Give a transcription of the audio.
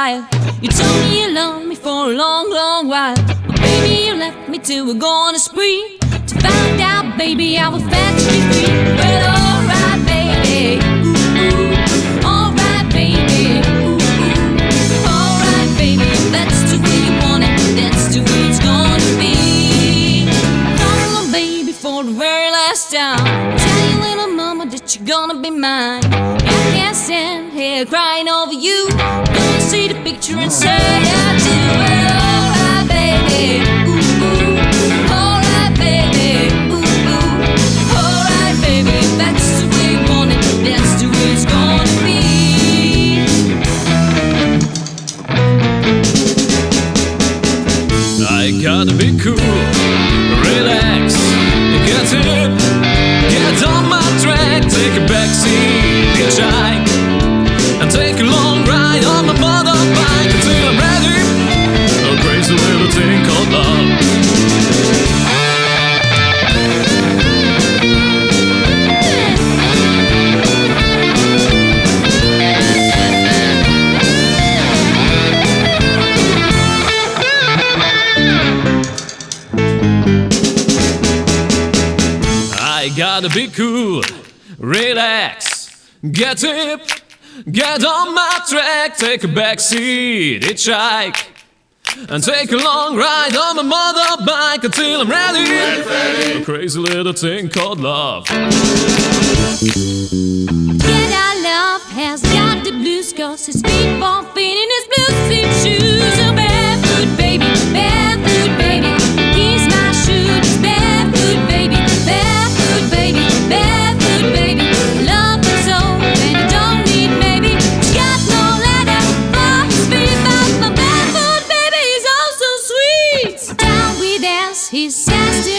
style. You told me you loved me for a long, long while, but baby, you left me to go on a spree to find out, baby, I was fat to be free. Well, alright, baby, ooh, ooh. Alright, baby, ooh, ooh. Alright, baby, if that's the way you want it, that's the way it's gonna be. Come on, baby, for the very last time, tell your little mama that you're gonna be mine. I can't stand here crying over you. Gonna see the picture and say I do. Well, alright, baby, ooh, ooh. Alright, baby, ooh, ooh. Alright, baby, if that's the way you want it, that's the way it's gonna be. I gotta be cool, relax, get hip, get on my track, take a backseat, hitchhike, and take a long ride on my motorbike until I'm ready. A crazy little thing called love. I gotta be cool, relax, get hip, get on my track, take a backseat, hitchhike, and take a long ride on my motorbike until I'm ready. A crazy little thing called love. Yeah, our love has got the blues, 'cause his feet for feet in his blue suit shoes. Oh, barefoot baby, he's my shoe. He's barefoot baby, barefoot baby, barefoot baby. Love him so, and he don't need maybe. He's got no leather for his feet, but my barefoot baby is oh so sweet. Down we dance, he says to